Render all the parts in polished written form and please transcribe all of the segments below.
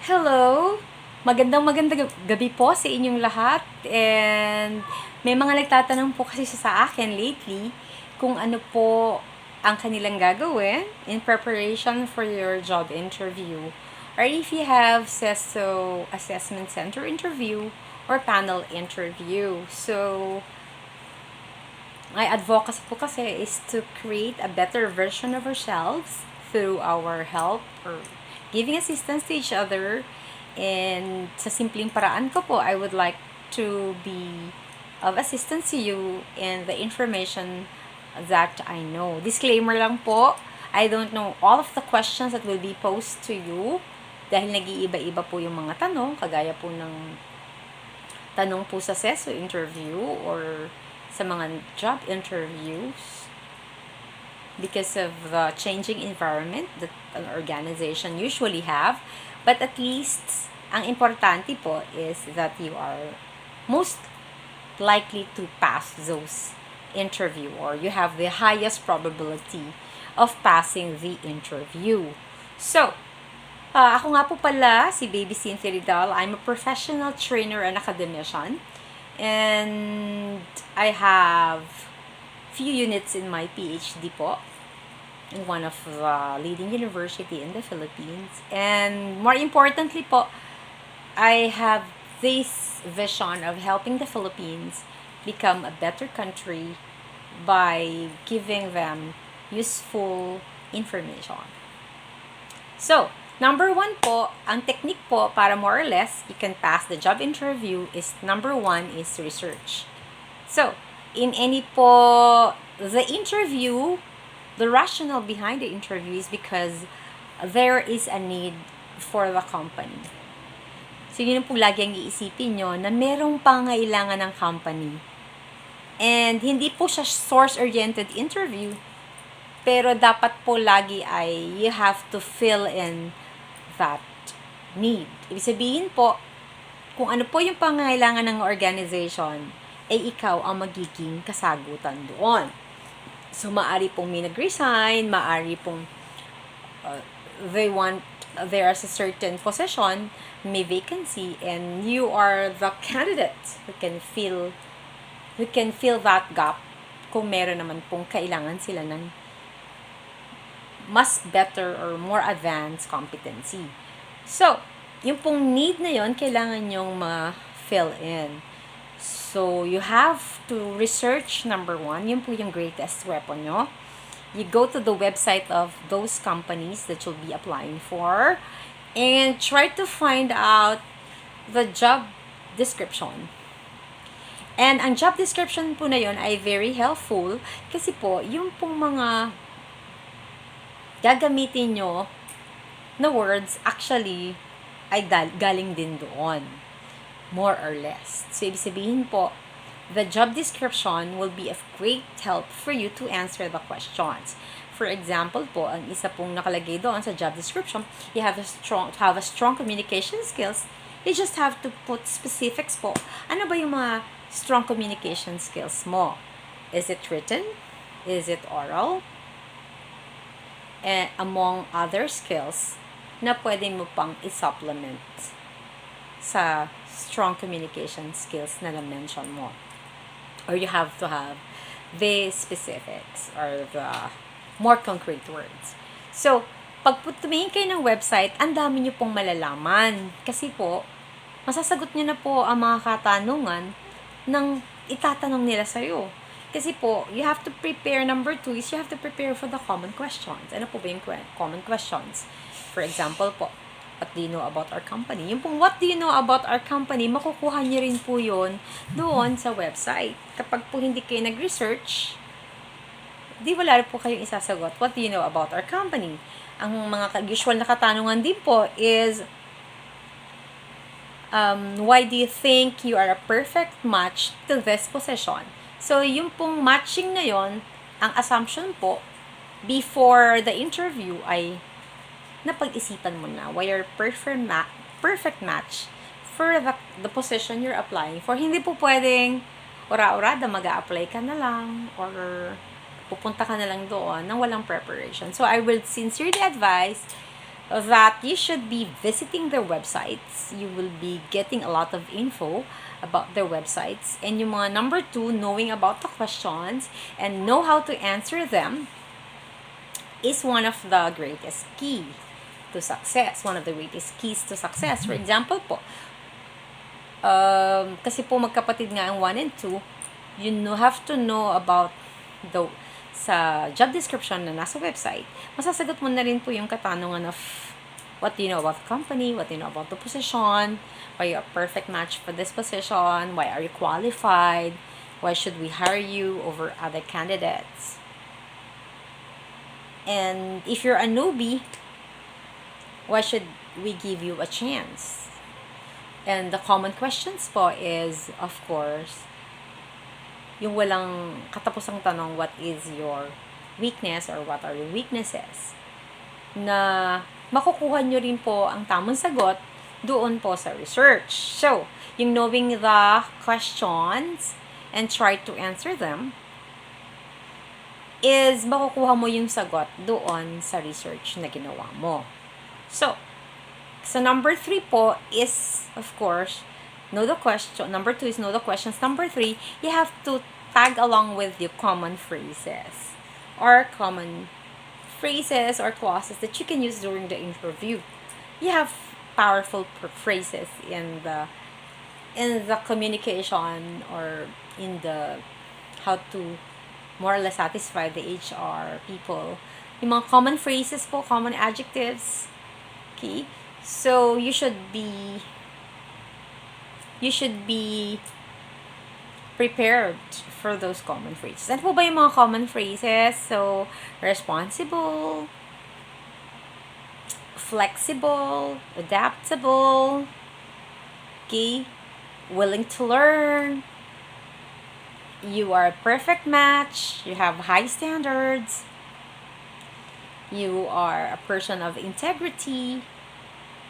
Hello! Magandang gabi po sa inyong lahat. And may mga nagtatanong po kasi sa akin lately kung ano po ang kanilang gagawin in preparation for your job interview. Or if you have Ceso assessment center interview or panel interview. So, my advocacy po kasi is to create a better version of ourselves through our help or giving assistance to each other. And sa simpleng paraan ko po, I would like to be of assistance to you in the information that I know. Disclaimer lang po, I don't know all of the questions that will be posed to you dahil nag-iiba-iba po yung mga tanong, kagaya po ng tanong po sa Ceso interview or sa mga job interviews because of the changing environment that an organization usually have. But at least, ang importante po is that you are most likely to pass those interview or you have the highest probability of passing the interview. So, ako nga po pala, si Baby Cynthia Ridal. I'm a professional trainer and academician. And I have few units in my PhD po in one of the leading university in the Philippines. And more importantly po, I have this vision of helping the Philippines become a better country by giving them useful information. So, number one po, ang technique po para more or less you can pass the job interview is number one is research. So, in any po, the interview, the rationale behind the interview is because there is a need for the company. So, yun po lagi ang iisipin nyo na merong pangailangan ng company. And hindi po siya source-oriented interview, pero dapat po lagi ay you have to fill in that need. Ibig sabihin po, kung ano po yung pangailangan ng organization, ay ikaw ang magiging kasagutan doon. So, maari pong may nag-resign, maari pong there is a certain position, may vacancy, and you are the candidate who can fill that gap kung meron naman pong kailangan sila ng mas better or more advanced competency. So, yung pong need na yon kailangan nyong ma-fill in. So, you have to research, number one, yun po yung greatest weapon nyo. You go to the website of those companies that you'll be applying for and try to find out the job description. And ang job description po na yun ay very helpful kasi po, yung pong mga gagamitin nyo na words actually ay galing din doon. More or less. So, ibig sabihin po, the job description will be of great help for you to answer the questions. For example po, ang isa pong nakalagay doon sa job description, you have a strong communication skills. You just have to put specifics po. Ano ba yung mga strong communication skills mo? Is it written? Is it oral? And among other skills na pwede mo pang i-supplement sa strong communication skills na na-mention mo. Or you have to have the specifics or the more concrete words. So, pag tumingin kayo ng website, ang dami nyo pong malalaman. Kasi po, masasagot nyo na po ang mga katanungan ng itatanong nila sa'yo. Kasi po, you have to prepare, number two is you have to prepare for the common questions. Ano po ba yung common questions? For example po, what do you know about our company? Yung pong what do you know about our company, makukuha niyo rin po yun doon sa website. Kapag po hindi kayo nag-research, di wala rin po kayong isasagot. What do you know about our company? Ang mga usual na katanungan din po is, why do you think you are a perfect match to this position? So, yung pong matching na yon, ang assumption po, before the interview ay napag-isipan mo na why you're perfect match for the position you're applying for. Hindi po pwedeng ora-orada mag-a-apply ka na lang or pupunta ka na lang doon nang walang preparation. So, I will sincerely advise that you should be visiting their websites. You will be getting a lot of info about their websites. And yung mga number 2, knowing about the questions and know how to answer them is one of the greatest key to success. One of the greatest keys to success. For example po, kasi po magkapatid nga ang 1 and 2, you have to know about the sa job description na nasa website. Masasagot mo na rin po yung katanungan of what do you know about the company, what do you know about the position, why you're a perfect match for this position, why are you qualified, why should we hire you over other candidates. And if you're a newbie, why should we give you a chance? And the common questions po is, of course, yung walang katapusang tanong, what is your weakness or what are your weaknesses? Na makukuha nyo rin po ang tamang sagot doon po sa research. So, yung knowing the questions and try to answer them is makukuha mo yung sagot doon sa research na ginawa mo. So number 3 po is, of course, know the question. Number 2 is know the questions. Number 3, you have to tag along with your common phrases or clauses that you can use during the interview. You have powerful phrases in the communication or in the how to more or less satisfy the HR people. Yung mga common phrases po, common adjectives. Okay? So, you should be prepared for those common phrases. Ano po ba yung mga common phrases? So, responsible, flexible, adaptable, okay, willing to learn, you are a perfect match, you have high standards, you are a person of integrity.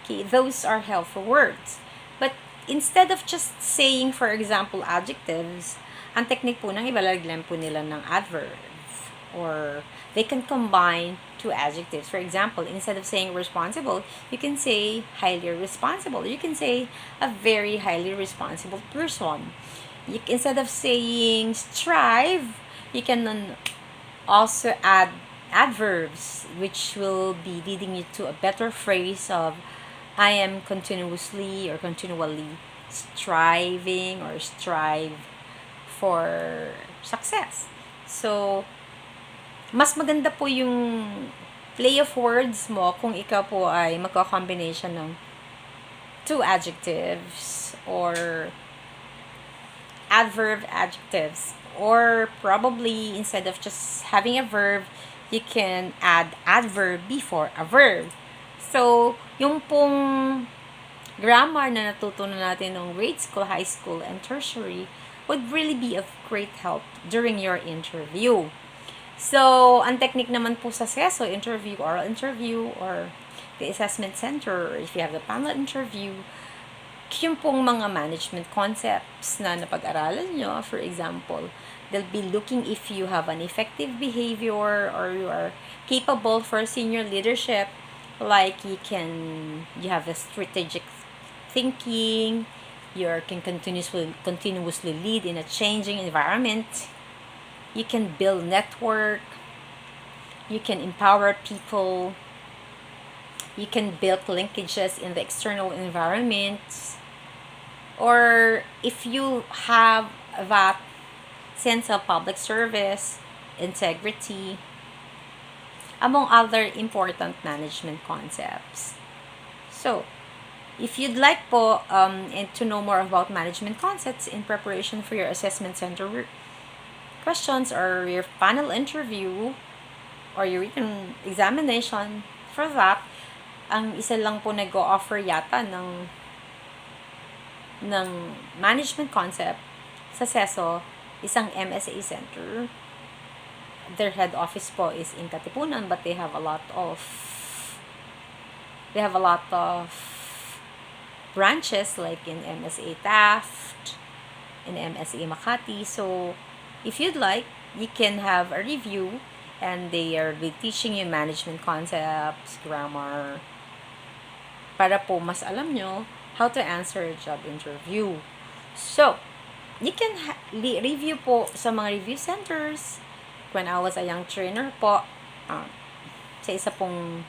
Okay, those are helpful words. But instead of just saying, for example, adjectives, ang technique po nang ibalaglan po nila ng adverbs. Or they can combine 2 adjectives. For example, instead of saying responsible, you can say highly responsible. You can say a very highly responsible person. Instead of saying strive, you can also add adverbs, which will be leading you to a better phrase of I am continuously or continually striving or strive for success. So, mas maganda po yung play of words mo kung ikaw po ay magka-combination ng 2 adjectives or adjectives, or probably instead of just having a verb, you can add adverb before a verb. So, yung pong grammar na natutunan natin ng grade school, high school, and tertiary would really be of great help during your interview. So, ang technique naman po sa Ceso interview, oral interview, or the assessment center, or if you have the panel interview, yung pong mga management concepts na napag-aralan nyo. For example, they'll be looking if you have an effective behavior or you are capable for senior leadership. Like you have a strategic thinking, you can continuously lead in a changing environment, you can build network, you can empower people, you can build linkages in the external environment, or if you have that sense of public service, integrity, among other important management concepts. So, if you'd like po and to know more about management concepts in preparation for your assessment center questions or your panel interview or your written examination, for that, ang isa lang po nag-o-offer yata ng management concept sa Ceso, isang MSA center. Their head office po is in Katipunan, but they have a lot of branches like in MSA Taft, in MSA Makati. So, if you'd like, you can have a review, and they are teaching you management concepts, grammar, para po mas alam nyo how to answer a job interview. So, you can review po sa mga review centers. When I was a young trainer po, sa isa pong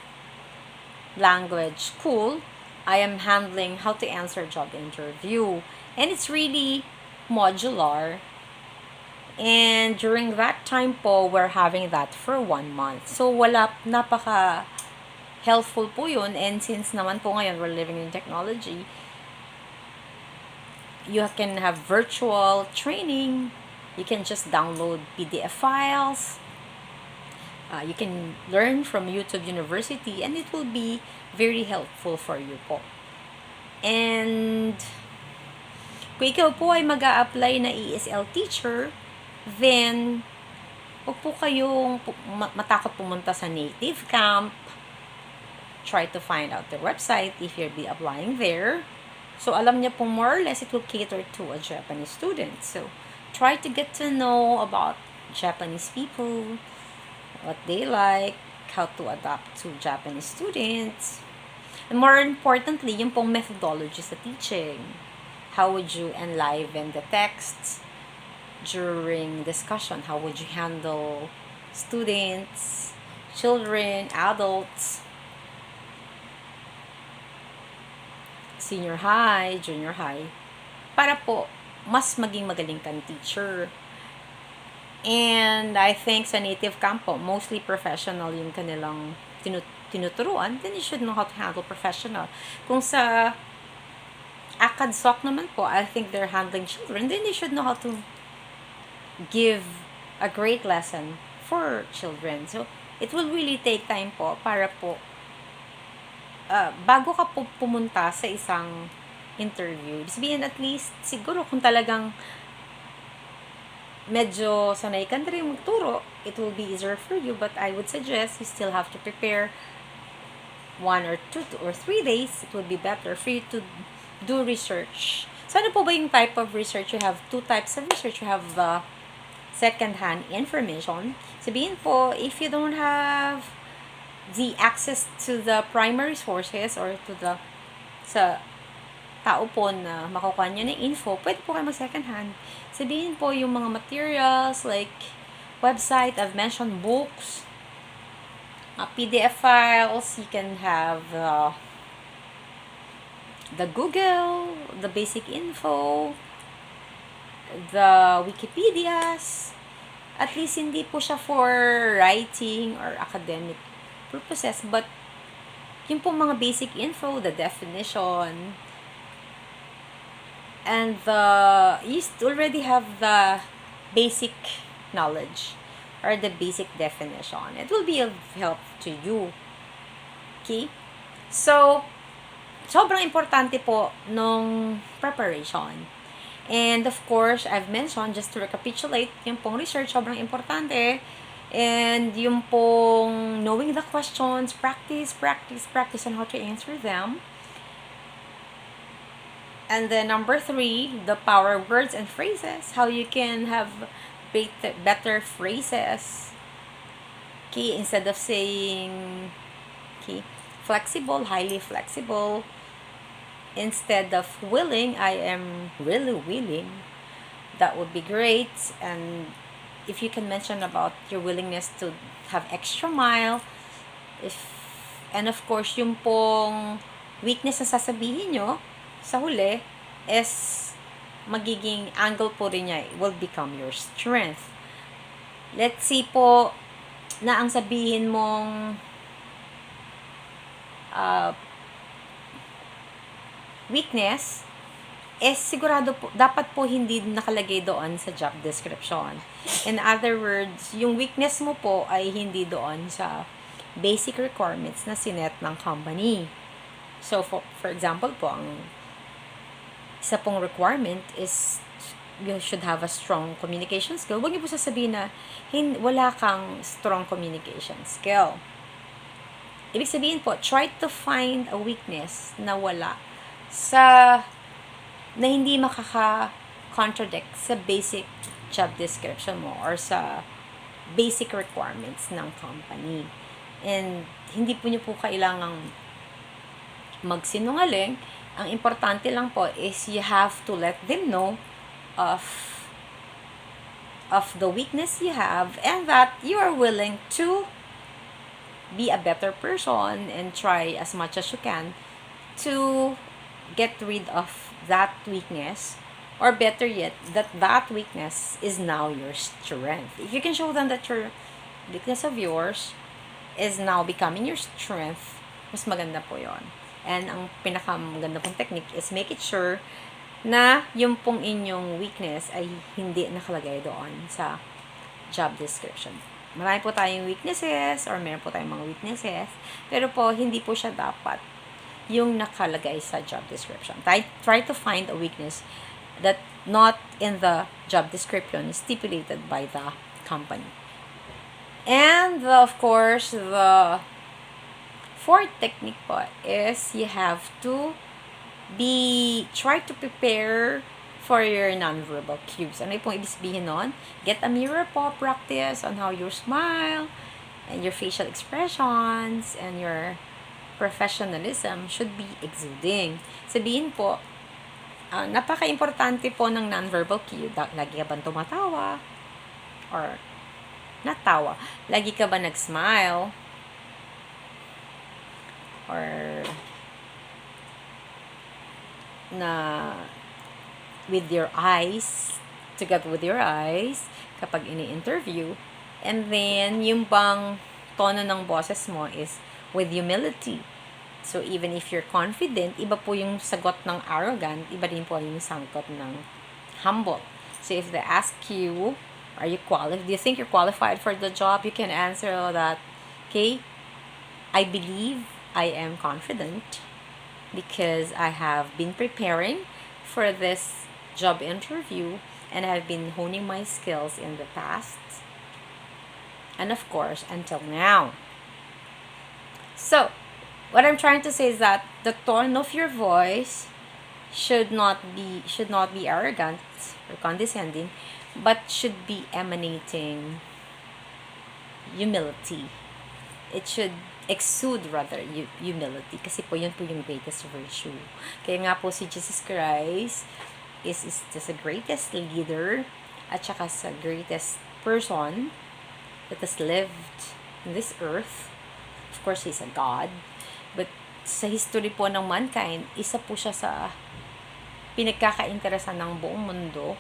language school, I am handling how to answer job interview. And it's really modular. And during that time po, we're having that for 1 month. So, napaka helpful po yun. And since naman po ngayon, we're living in technology, you can have virtual training. You can just download PDF files. You can learn from YouTube University, and it will be very helpful for you po. And kung ikaw po ay mag-a-apply na ESL teacher, then huwag po kayong matakot pumunta sa native camp. Try to find out the website if you'll be applying there. So, alam niya po more or less it will cater to a Japanese student. So, try to get to know about Japanese people, what they like, how to adapt to Japanese students. And more importantly, yung pong methodology sa teaching. How would you enliven the texts during discussion? How would you handle students, children, adults, senior high, junior high, para po mas maging magaling kang teacher. And I think sa native camp po, mostly professional yung kanilang tinuturuan, then you should know how to handle professional. Kung sa ACADSOC naman po, I think they're handling children, then they should know how to give a great lesson for children. So, it will really take time po para po bago ka po pumunta sa isang interview, sabihin at least, siguro kung talagang medyo sanay ka na rin magturo, it will be easier for you, but I would suggest you still have to prepare 1 or 2 or 3 days. It would be better for you to do research. So, ano po ba yung type of research? You have 2 types of research. You have second-hand information. Sabihin po, if you don't have the access to the primary sources or to the sa tao po na makukuha nyo na info, pwede po kayo mag-second hand. Sabihin po yung mga materials like website, I've mentioned books, PDF files, you can have the Google, the basic info, the Wikipedias. At least hindi po siya for writing or academic purposes, but yung po mga basic info, the definition, and you already have the basic knowledge or the basic definition. It will be of help to you. Okay? So, sobrang importante po nung preparation. And of course, I've mentioned, just to recapitulate, yung pong research, sobrang importante. And yung pong knowing the questions, practice on how to answer them. And then number 3, the power of words and phrases. How you can have better phrases. Okay, instead of saying, okay, flexible, highly flexible. Instead of willing, I am really willing. That would be great. And if you can mention about your willingness to have extra mile. And of course, yung pong weakness na sasabihin nyo, sa huli, is magiging angle po rin niya, will become your strength. Let's see po, na ang sabihin mong weakness, is sigurado po, dapat po hindi nakalagay doon sa job description. In other words, yung weakness mo po ay hindi doon sa basic requirements na sinet ng company. So, for example po, ang isa pong requirement is you should have a strong communication skill. Huwag niyo po sasabihin na wala kang strong communication skill. Ibig sabihin po, try to find a weakness na wala na hindi makaka-contradict sa basic job description mo or sa basic requirements ng company. And hindi po niyo po kailangang magsinungaling. Ang importante lang po is you have to let them know of the weakness you have and that you are willing to be a better person and try as much as you can to get rid of that weakness, or better yet, that weakness is now your strength. If you can show them that your weakness of yours is now becoming your strength, mas maganda po yon. And ang pinakamaganda pong technique is make it sure na yung pong inyong weakness ay hindi nakalagay doon sa job description. Marami po tayong weaknesses or meron po tayong mga weaknesses, pero po hindi po siya dapat yung nakalagay sa job description. Try to find a weakness that not in the job description stipulated by the company. And of course, the fourth technique po is you have to try to prepare for your nonverbal cues. Ano yung pong ibig sabihin nun? Get a mirror po, practice on how you smile, and your facial expressions, and your professionalism should be exuding. Sabihin po, napaka-importante po ng nonverbal cue. Lagi ka ba tumatawa? Or natawa? Lagi ka ba nag-smile? Or na with your eyes, together with your eyes, kapag ini-interview. And then, yung bang tono ng boses mo is with humility. So, even if you're confident, iba po yung sagot ng arrogant, iba din po yung sagot ng humble. So, if they ask you, do you think you're qualified for the job? You can answer that, okay, I believe I am confident because I have been preparing for this job interview and I have been honing my skills in the past and of course until now. So, what I'm trying to say is that the tone of your voice should not be arrogant or condescending, but should be emanating humility. It should exude rather humility, kasi po yun po yung greatest virtue. Kaya nga po si Jesus Christ is just the greatest leader at saka sa greatest person that has lived in this earth. Of course, He's a God. But sa history po ng mankind, isa po siya sa pinagkakainteresan ng buong mundo.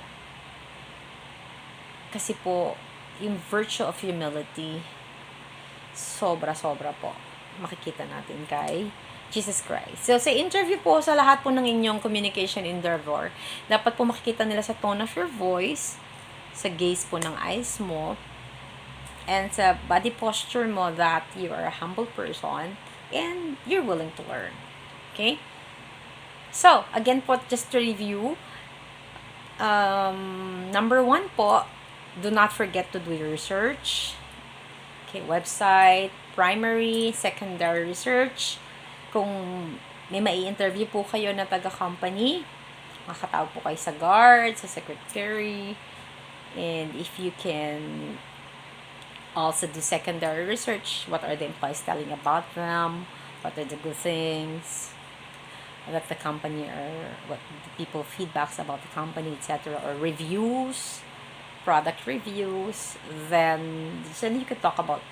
Kasi po, yung virtue of humility, sobra-sobra po makikita natin kay Jesus Christ. So, sa interview po, sa lahat po ng inyong communication endeavor, dapat po makikita nila sa tone of your voice, sa gaze po ng eyes mo, and sa body posture mo that you are a humble person and you're willing to learn. Okay? So, again po, just to review, number 1 po, do not forget to do your research. Okay, website, primary, secondary research. Kung may mai-interview po kayo na taga-company, makakatawag po kayo sa guard, sa secretary, and if you can also do secondary research, what are the employees telling about them, what are the good things that the company, or what the people feedbacks about the company, etc., or reviews, product reviews, then you could talk about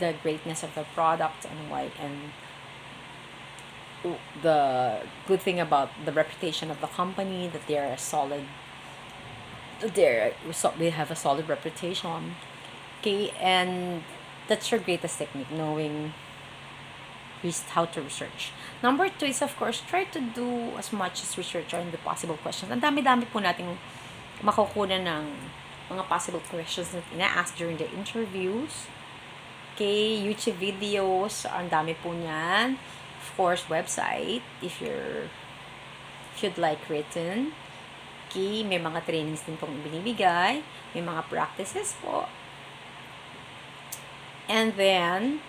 the greatness of the product and why, and the good thing about the reputation of the company, that they have a solid reputation. Okay, and that's your greatest technique, knowing how to research. Number 2 is, of course, try to do as much as research on the possible questions. Ang dami-dami po nating makukunan ng mga possible questions na ina-ask during the interviews. Okay, YouTube videos, ang dami po niyan. Of course, website, if you'd like written. Okay, may mga trainings din pong binibigay. May mga practices po. And then,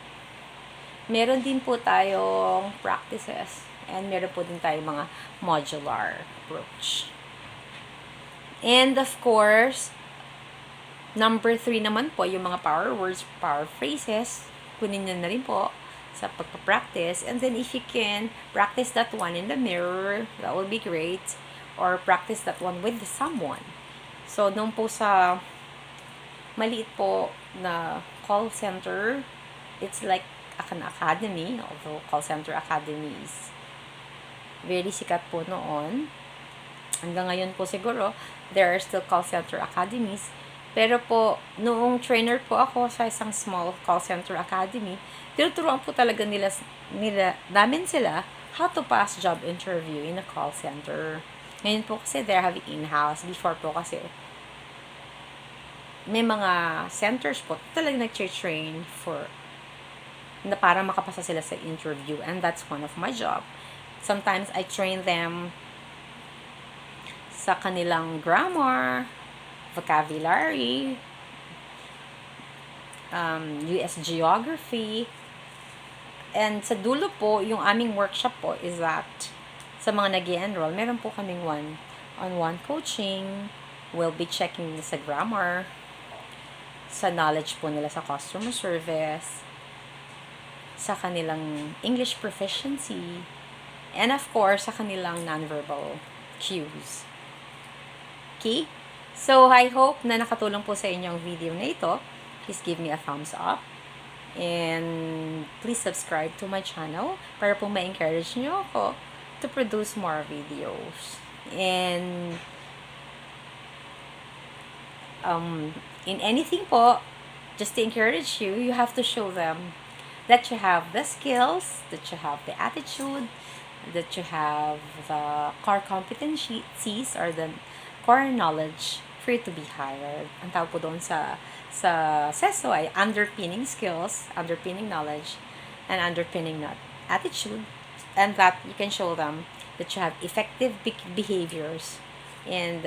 meron din po tayong practices. And meron po din tayong mga modular approach. And of course, number 3 naman po, yung mga power words, power phrases, kunin nyo na rin po sa pagpa-practice. And then if you can practice that one in the mirror, that would be great. Or practice that one with someone. So, nung po sa maliit po na call center, it's like an academy, although call center academy is very sikat po noon. Hanggang ngayon po siguro, there are still call center academies. Pero po, noong trainer po ako sa isang small call center academy, tinuturuan po talaga namin sila how to pass job interview in a call center. Ngayon po kasi they're having in-house. Before po kasi, may mga centers po talaga nag-train for na para makapasa sila sa interview. And that's one of my job. Sometimes I train them sa kanilang grammar, vocabulary, US geography. And sa dulo po, yung aming workshop po is that sa mga nag-i-enroll, meron po kaming one-on-one coaching. We'll be checking sa grammar, sa knowledge po nila sa customer service, sa kanilang English proficiency, and of course, sa kanilang nonverbal cues. Okay? So, I hope na nakatulong po sa inyo ang video na ito. Please give me a thumbs up. And please subscribe to my channel para po ma-encourage nyo ako to produce more videos. And in anything po, just to encourage you, you have to show them that you have the skills, that you have the attitude, that you have the core competencies or the core knowledge for you to be hired. Ang tawag po doon sa Ceso ay underpinning skills, underpinning knowledge, and underpinning attitude, and that you can show them that you have effective behaviors and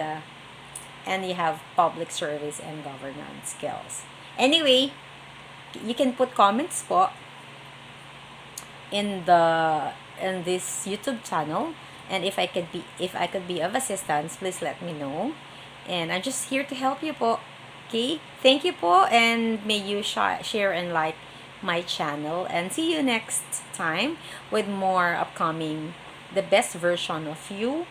you have public service and governance skills. Anyway, you can put comments po in this YouTube channel. And if I could be of assistance, please let me know. And I'm just here to help you po. Okay? Thank you po, and may you share and like my channel. And see you next time with more upcoming, the best version of you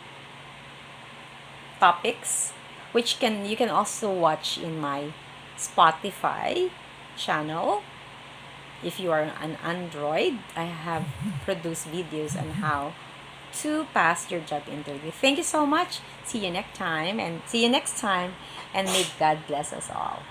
topics, which you can also watch in my Spotify channel. If you are an Android, I have produced videos on how to pass your job interview. Thank you so much. See you next time, and may God bless us all.